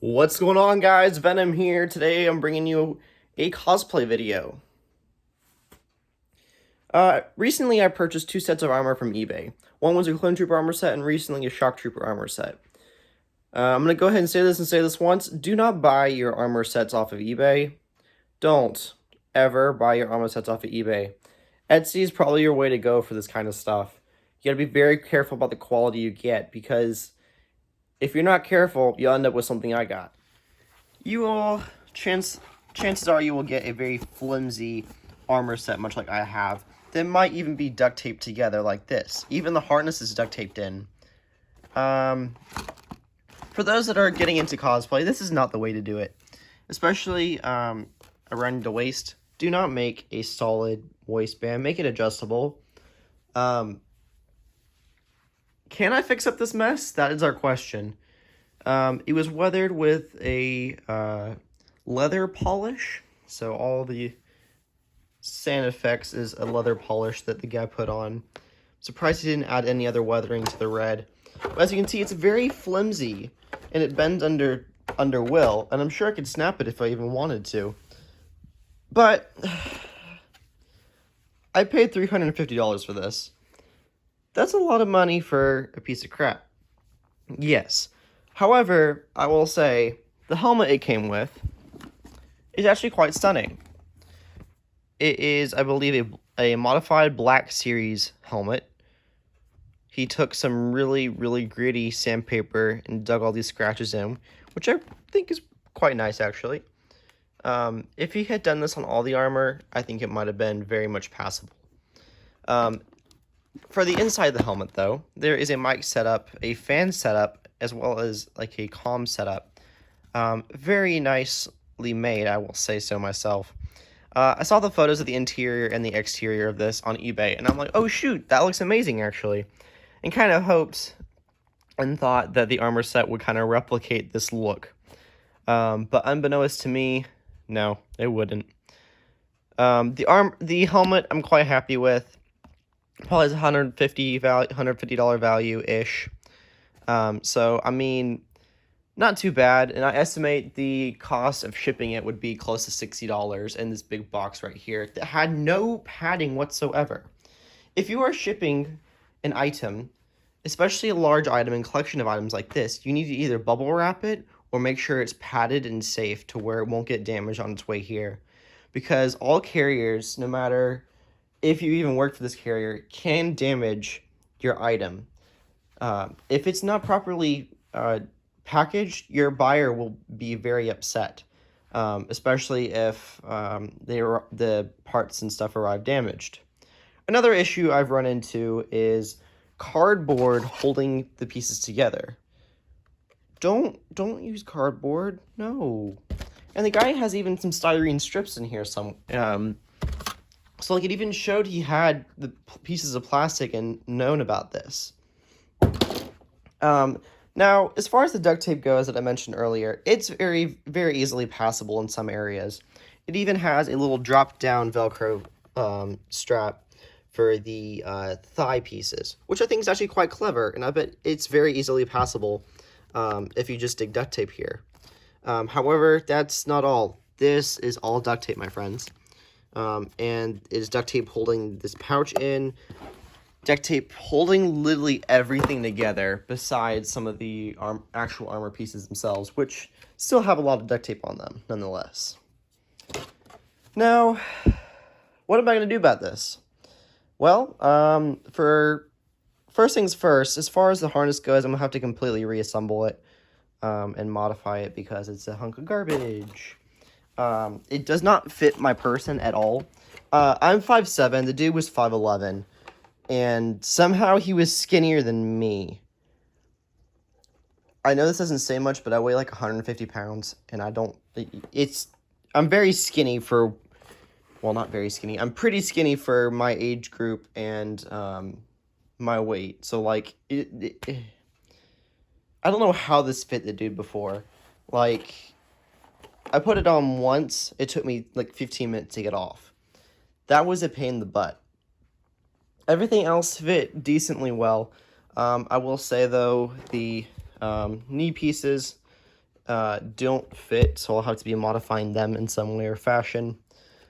What's going on, guys? Venom here. Today I'm bringing you a cosplay video. Recently I purchased two sets of armor from eBay. One was a Clone Trooper armor set and recently a Shock Trooper armor set. I'm going to go ahead and say this once. Do not buy your armor sets off of eBay. Don't ever buy your armor sets off of eBay. Etsy is probably your way to go for this kind of stuff. You gotta be very careful about the quality you get, because if you're not careful, you'll end up with something I got. You will chances are you will get a very flimsy armor set, much like I have. That might even be duct taped together like this. Even the harness is duct taped in. For those that are getting into cosplay, this is not the way to do it. Especially around the waist. Do not make a solid waistband. Make it adjustable. Can I fix up this mess? That is our question. It was weathered with a leather polish. So all the sand effects is a leather polish that the guy put on. Surprised he didn't add any other weathering to the red. But as you can see, it's very flimsy, and it bends under will, and I'm sure I could snap it if I even wanted to. But I paid $350 for this. That's a lot of money for a piece of crap. Yes. However, I will say, the helmet it came with is actually quite stunning. It is, I believe, a modified Black Series helmet. He took some really, really gritty sandpaper and dug all these scratches in, which I think is quite nice, actually. If he had done this on all the armor, I think it might have been very much passable. For the inside of the helmet, though, there is a mic setup, a fan setup, as well as like a comm setup. Very nicely made, I will say so myself. I saw the photos of the interior and the exterior of this on eBay, and I'm like, oh shoot, that looks amazing, actually. And kind of hoped and thought that the armor set would kind of replicate this look. But unbeknownst to me, no, it wouldn't. The helmet I'm quite happy with. Probably is $150 value-ish. So, I mean, not too bad. And I estimate the cost of shipping it would be close to $60 in this big box right here that had no padding whatsoever. If you are shipping an item, especially a large item and collection of items like this, you need to either bubble wrap it or make sure it's padded and safe to where it won't get damaged on its way here. Because all carriers, no matter if you even work for this carrier, can damage your item. If it's not properly packaged, your buyer will be very upset, especially if the parts and stuff arrive damaged. Another issue I've run into is cardboard holding the pieces together. Don't use cardboard, no. And the guy has even some styrene strips in here. So like it even showed he had the pieces of plastic and known about this. Now, as far as the duct tape goes that I mentioned earlier, it's very, very easily passable in some areas. It even has a little drop-down Velcro strap for the thigh pieces, which I think is actually quite clever, and I bet it's very easily passable if you just dig duct tape here. However, that's not all. This is all duct tape, my friends. And it is duct tape holding this pouch in, duct tape holding literally everything together besides some of the actual armor pieces themselves, which still have a lot of duct tape on them, nonetheless. Now, what am I going to do about this? Well, for first things first, as far as the harness goes, I'm going to have to completely reassemble it and modify it because it's a hunk of garbage. It does not fit my person at all. I'm 5'7", the dude was 5'11", and somehow he was skinnier than me. I know this doesn't say much, but I weigh like 150 pounds, and I'm very skinny for, well, not very skinny, I'm pretty skinny for my age group and, my weight, so, like, I don't know how this fit the dude before. Like, I put it on once, it took me like 15 minutes to get off. That was a pain in the butt. Everything else fit decently well. I will say, though, the knee pieces don't fit, so I'll have to be modifying them in some way or fashion.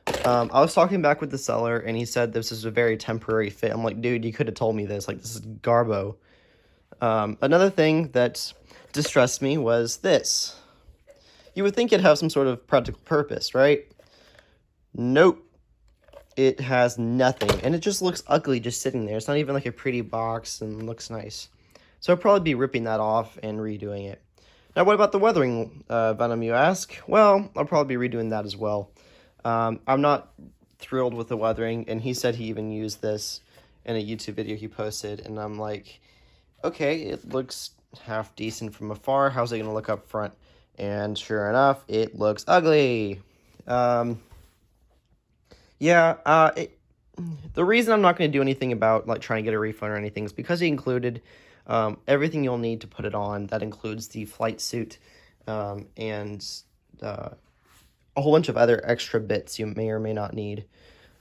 I was talking back with the seller, and he said this is a very temporary fit. I'm like, dude, you could have told me this. Like, this is garbo. Another thing that distressed me was this. You would think it'd have some sort of practical purpose, right? Nope. It has nothing, and it just looks ugly just sitting there. It's not even like a pretty box and looks nice. So I'll probably be ripping that off and redoing it. Now, what about the weathering Venom, you ask? Well, I'll probably be redoing that as well. I'm not thrilled with the weathering, and he said he even used this in a YouTube video he posted, and I'm like, okay, it looks half decent from afar. How's it going to look up front? And sure enough, it looks ugly. The reason I'm not going to do anything about like trying to get a refund or anything is because he included everything you'll need to put it on. That includes the flight suit and a whole bunch of other extra bits you may or may not need.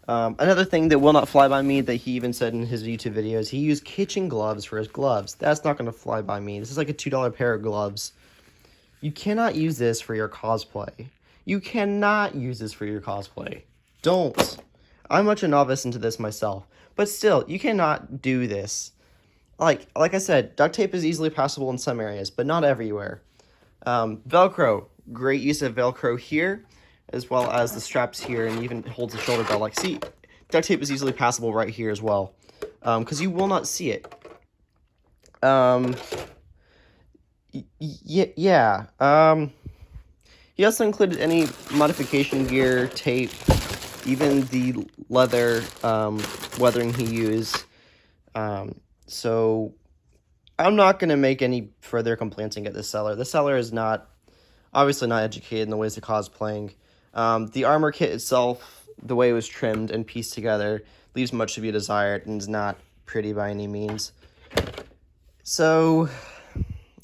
Another thing that will not fly by me that he even said in his YouTube videos, he used kitchen gloves for his gloves. That's not going to fly by me. This is like a $2 pair of gloves. You cannot use this for your cosplay. You cannot use this for your cosplay. Don't. I'm much a novice into this myself. But still, you cannot do this. Like I said, duct tape is easily passable in some areas, but not everywhere. Velcro. Great use of Velcro here, as well as the straps here, and even holds the shoulder belt. Like, see, duct tape is easily passable right here as well, because you will not see it. He also included any modification gear, tape, even the leather weathering he used. So I'm not going to make any further complaints and get this seller. The seller is obviously not educated in the ways of cosplaying. The armor kit itself, the way it was trimmed and pieced together, leaves much to be desired and is not pretty by any means. So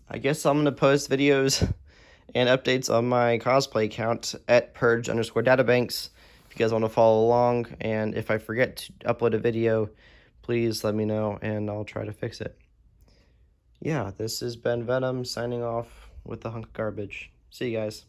I guess I'm going to post videos and updates on my cosplay account at purge_databanks if you guys want to follow along. And if I forget to upload a video, please let me know and I'll try to fix it. Yeah, this has been Venom signing off with the hunk of garbage. See you guys.